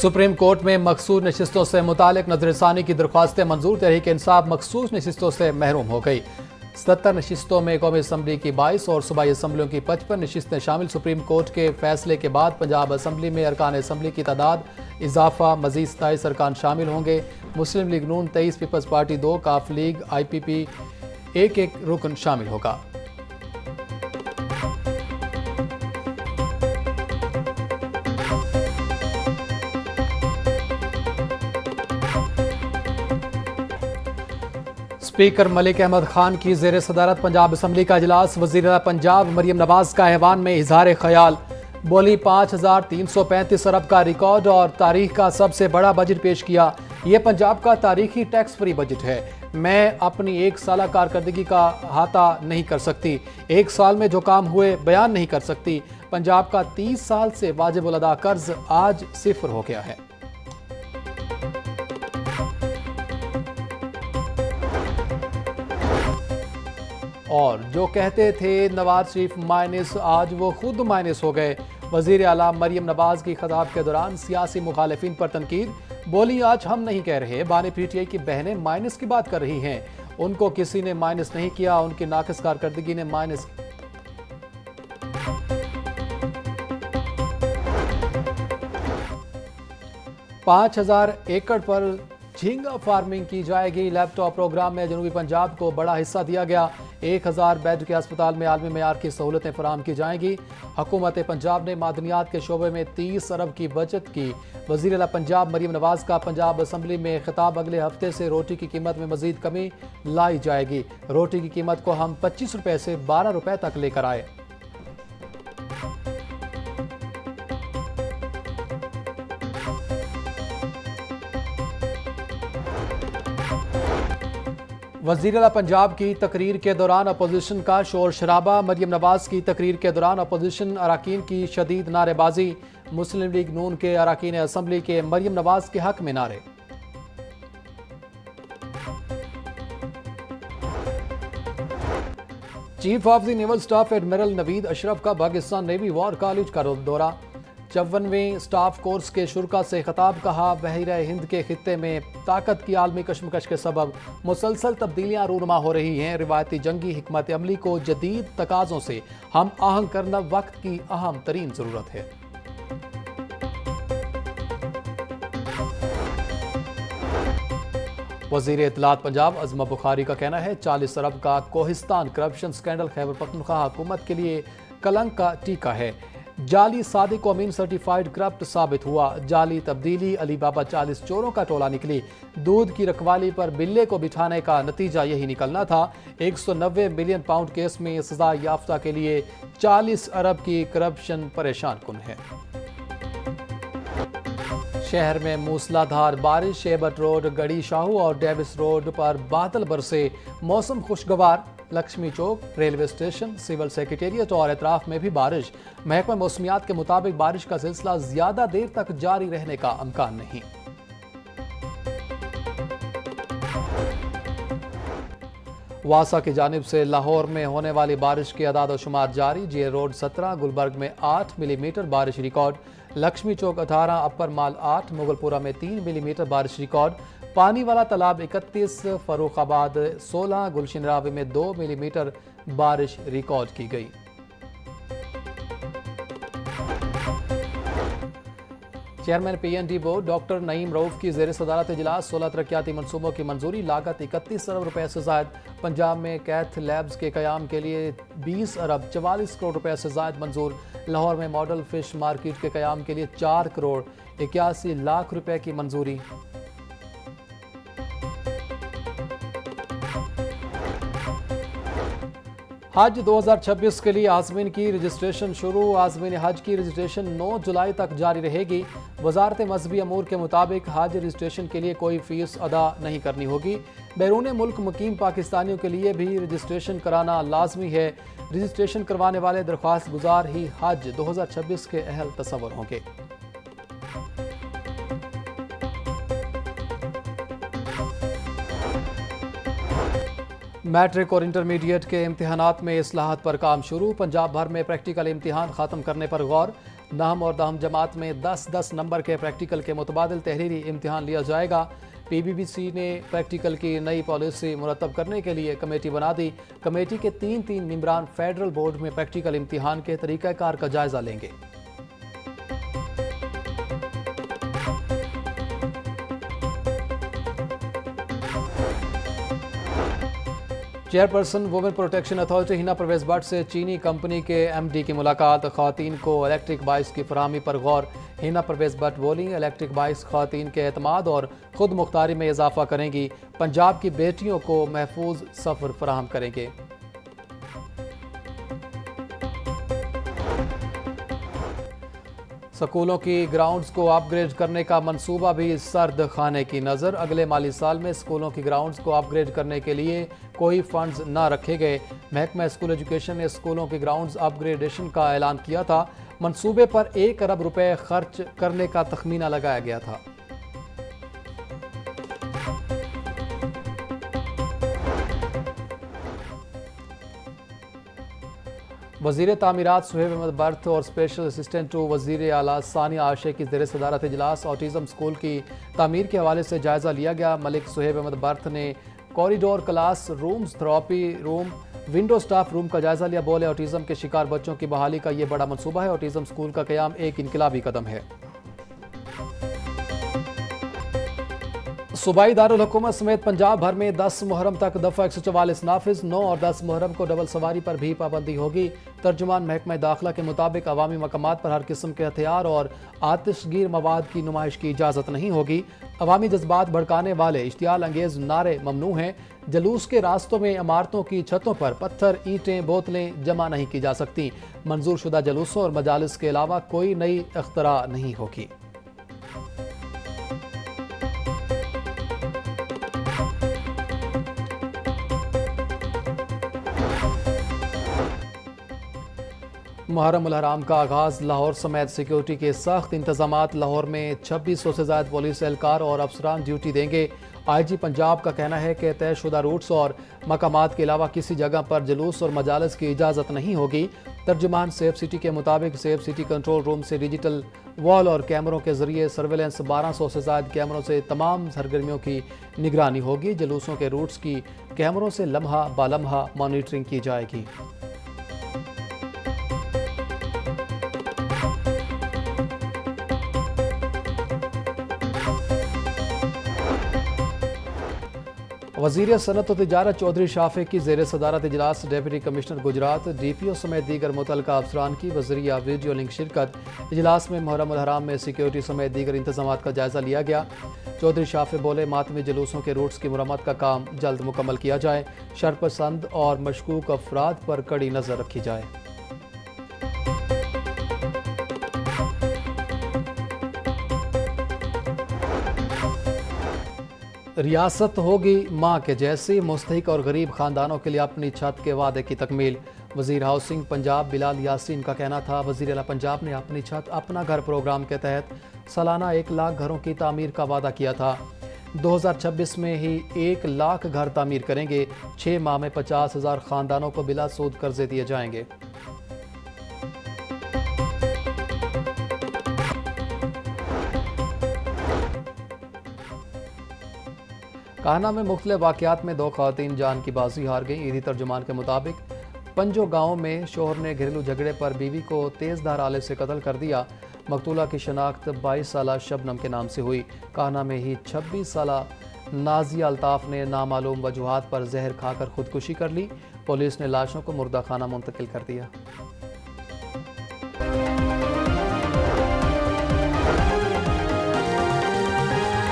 Supreme court में मखसूस नशिस्तों से मुतालिक नजरसानी की दरख्वास्तें मंजूर। तहरीक इंसाफ मखसूस नशिस्तों से महरूम हो गई। 70 नशिस्तों में कौमी असम्बली की 22 और सूबाई असम्बलियों की 55 नशिस्तें शामिल। सुप्रीम कोर्ट के फैसले के बाद पंजाब असम्बली में अरकान असम्बली की तादाद इजाफा, मजीद 27 अरकान शामिल होंगे। मुस्लिम लीग नून 23, पीपल्स पार्टी 2, काफ लीग IPP एक रुकन शामिल होगा। स्पीकर मलिक अहमद खान की ज़ेर सदारत पंजाब असम्बली का इजलास। वज़ीर आला पंजाब मरियम नवाज का ऐवान में इजहार ख्याल। बोली 5335 अरब का रिकॉर्ड और तारीख का सबसे बड़ा बजट पेश किया। ये पंजाब का तारीखी टैक्स फ्री बजट है। मैं अपनी 1 साल कारकर्दगी का अहाता नहीं कर सकती, 1 साल में जो काम हुए बयान नहीं कर सकती। पंजाब का 30 साल से वाजिबुल अदा कर्ज आज 0 हो गया है। और जो कहते थे नवाज शरीफ माइनस, आज वो खुद माइनस हो गए। वजीर आला मरियम नवाज की खिताब के दौरान सियासी मुखालिफिन पर तनकीद। बोली आज हम नहीं कह रहे, बानी PTI की बहनें माइनस की बात कर रही हैं। उनको किसी ने माइनस नहीं किया, उनकी नाकिस कारकर्दगी ने माइनस। पांच 5000 एकड़ पर झींगा फार्मिंग की जाएगी। लैपटॉप प्रोग्राम में जनूबी पंजाब को बड़ा हिस्सा दिया गया। 1000 बेड के अस्पताल में आलमी मेयार की सहूलतें फराहम की जाएंगी। हुकूमत पंजाब ने मादनियात के शोबे में 30 अरब की बचत की। वज़ीर आला पंजाब मरियम नवाज का पंजाब असम्बली में खिताब। अगले हफ्ते से रोटी की कीमत में मजीद कमी लाई जाएगी। रोटी की कीमत को हम 25 रुपए से 12 रुपए तक लेकर आए। वज़ीर आला पंजाब की तकरीर के दौरान अपोजिशन का शोर शराबा। मरियम नवाज की तकरीर के दौरान अपोजिशन अरकान की शदीद नारेबाजी। मुस्लिम लीग नून के अरकान असम्बली के मरियम नवाज के हक में नारे। Chief of the naval staff admiral Naveed Ashraf का पाकिस्तान नेवी वॉर कॉलेज का दौरा। 54वें स्टाफ कोर्स के शुरा से खिताब। कहा बहरा हिंद के खित्ते में ताकत की आलमी कशमकश के सबब मुसलसल तब्दीलियां रूनुमा हो रही हैं। रिवायती जंगी हिकमत अमली को जदीद तकाज़ों से हम आहंग करना वक्त की अहम तरीन ज़रूरत है। वज़ीर इत्तलात पंजाब अज़मा बुखारी का कहना है 40 अरब का कोहिस्तान करप्शन स्कैंडल खैबर पख्तूनख्वा हुकूमत के लिए कलंक का टीका है। जाली सादिक अमीन सर्टिफाइड करप्ट साबित हुआ। जाली तब्दीली अली बाबा 40 चोरों का टोला निकली। दूध की रखवाली पर बिल्ले को बिठाने का नतीजा यही निकलना था। 190 मिलियन पाउंड केस में सजा याफ्ता के लिए 40 अरब की करप्शन परेशान कुन है। शहर में मूसलाधार बारिश। शेबट रोड, गड़ी शाहू और डेविस रोड पर बादल बरसे। मौसम खुशगवार। लक्ष्मी चौक, रेलवे स्टेशन, सिविल सेक्रेटेरिएट और अतराफ में भी बारिश। महकमा मौसमियात के मुताबिक बारिश का सिलसिला ज्यादा देर तक जारी रहने का इम्कान नहीं। वासा की जानिब से लाहौर में होने वाली बारिश की अदाद शुमार जारी। जे रोड 17, गुलबर्ग में 8 मिलीमीटर बारिश रिकॉर्ड। लक्ष्मी चौक 18, अपर माल 8, मुगलपुरा में 3 मिलीमीटर बारिश रिकॉर्ड। पानी वाला तालाब 31, फरुखाबाद 16, गुलशन रावी में 2 मिलीमीटर बारिश रिकॉर्ड की गई। Chairman PND board doctor Naeem Rauf की ज़ेर सदारत इजलास। 16 तरक्याती मनसूबों की मंजूरी। लागत 31 अरब रुपए से जायद। पंजाब में कैथ लैब्स के क़याम के लिए 20 अरब 44 करोड़ रुपए से जायद मंजूर। लाहौर में मॉडल फिश मार्केट के क़याम के लिए 4 करोड़ 81 लाख रुपए की मंजूरी। हज 2026 के लिए आज़मीन की रजिस्ट्रेशन शुरू। आज़मीन हज की रजिस्ट्रेशन 9 जुलाई तक जारी रहेगी। वजारत मजहबी अमूर के मुताबिक हज रजिस्ट्रेशन के लिए कोई फीस अदा नहीं करनी होगी। बैरून मुल्क मुकीम पाकिस्तानियों के लिए भी रजिस्ट्रेशन कराना लाजमी है। रजिस्ट्रेशन करवाने वाले दरख्वास्त गुजार ही हज 2026 के अहल तस्वर होंगे। मैट्रिक और इंटरमीडिएट के इम्तिहानात में इस्लाहात पर काम शुरू। पंजाब भर में प्रैक्टिकल इम्तिहान ख़त्म करने पर गौर। नाम और दाहम जमात में 10-10 नंबर के प्रैक्टिकल के मुतबादिल तहरीरी इम्तिहान लिया जाएगा। पीबीबीसी ने प्रैक्टिकल की नई पॉलिसी मुरतब करने के लिए कमेटी बना दी। कमेटी के 3 मेंबरान फेडरल बोर्ड में प्रैक्टिकल इम्तिहान के तरीक़ाकार का जायजा लेंगे। Chairperson women protection authority Hina Parvez Bhatt से चीनी कंपनी के एमडी की मुलाकात। ख़वातीन को इलेक्ट्रिक बाइक्स की फराहमी पर गौर। हिना परवेज भट्ट बोली, इलेक्ट्रिक बाइक्स ख़वातीन के एतमाद और खुद मुख्तारी में इजाफा करेंगी। पंजाब की बेटियों को महफूज सफ़र फराहम करेंगे। स्कूलों की ग्राउंड्स को अपग्रेड करने का मंसूबा भी सर्द खाने की नज़र। अगले माली साल में स्कूलों की ग्राउंड्स को अपग्रेड करने के लिए कोई फंड्स न रखे गए। महकमा स्कूल एजुकेशन ने स्कूलों की ग्राउंड्स अपग्रेडेशन का ऐलान किया था। मंसूबे पर 1 अरब रुपए खर्च करने का तखमीना लगाया गया था। वज़ीर तामीरात सुहेब अहमद बर्थ और स्पेशल असिस्टेंट टू वज़ीर आला सानिया आशे की ज़ेर सदारत इजलास ऑटिज़म स्कूल की तामीर के हवाले से जायज़ा लिया गया। मलिक सुहेब अहमद बर्थ ने corridor class rooms, therapy room, window staff room का जायज़ा लिया। बोले, ऑटिज़म के शिकार बच्चों की बहाली का ये बड़ा मनसूबा है। ऑटिज़म स्कूल का क़याम एक इनकलाबी कदम है। सूबाई दारुल हुकूमत समेत पंजाब भर में 10 मुहर्रम तक दफ़ा 144 नाफिज। 9 और 10 मुहर्रम को डबल सवारी पर भी पाबंदी होगी। तर्जुमान महकमा दाखिला के मुताबिक अवामी मकामात पर हर किस्म के हथियार और आतिशगीर मवाद की नुमाइश की इजाज़त नहीं होगी। अवामी जज्बात भड़काने वाले इश्तियाल अंगेज नारे ममनू हैं। जलूस के रास्तों में इमारतों की छतों पर पत्थर, ईंटें, बोतलें जमा नहीं की जा सकती। मंजूर शुदा जलूसों और मजालिस के अलावा कोई नई इख्तरा नहीं होगी। मुहर्रम उल हराम का आगाज़। लाहौर समेत सिक्योरिटी के सख्त इंतजामात। लाहौर में 2600 से ज़्यादा पुलिस एहलकार और अफसरान ड्यूटी देंगे। IG पंजाब का कहना है कि तयशुदा रूट्स और मकामात के अलावा किसी जगह पर जुलूस और मजालिस की इजाज़त नहीं होगी। तर्जुमान सेफ सिटी के मुताबिक सेफ सिटी कंट्रोल रूम से डिजिटल वॉल और कैमरों के जरिए सर्वेलेंस 1200 से ज़्यादा कैमरों से तमाम सरगर्मियों की निगरानी होगी। जुलूसों के रूट्स की कैमरों से लम्हा बालम्हा मॉनिटरिंग की जाएगी। वज़ीर सनत व तिजारत चौधरी शाफे की ज़ेर सदारत इजलास डेप्यूटी कमिश्नर गुजरात, DPO समेत दीगर मुतल्लिका अफसरान की वज़रिया वीडियो लिंक शिरकत। इजलास में मुहर्रम उल हराम में सिक्योरिटी समेत दीगर इंतजामात का जायज़ा लिया गया। चौधरी शाफे बोले, मातमी जुलूसों के रूट्स की मुरम्मत का काम जल्द मुकम्मल किया जाए। शरपसंद और मशकूक अफराद पर कड़ी नज़र रखी जाए। रियासत होगी माँ के जैसी। मुस्तहिक और गरीब खानदानों के लिए अपनी छत के वादे की तकमील। वज़ीर हाउसिंग पंजाब बिलाल यासीन का कहना था, वज़ीर आला पंजाब ने अपनी छत अपना घर प्रोग्राम के तहत सालाना 1 लाख घरों की तामीर का वादा किया था। 2026 में ही 1 लाख घर तामीर करेंगे। 6 माह में 50,000 खानदानों को बिला सूद कर्जे दिए जाएंगे। कान्हा में मुख्तलिफ वाक़यात में 2 ख़वातीन जान की बाजी हार गई। ईदी तर्जुमान के मुताबिक पंजो गांव में शोहर ने घरेलू झगड़े पर बीवी को तेज़धार आले से कत्ल कर दिया। मकतूला की शनाख्त 22 साला शबनम के नाम से हुई। कान्हा में ही 26 साला नाजिया अल्ताफ़ ने नामालूम वजूहात पर जहर खाकर खुदकुशी कर ली। पुलिस ने लाशों को मुर्दा खाना मुंतकिल कर दिया।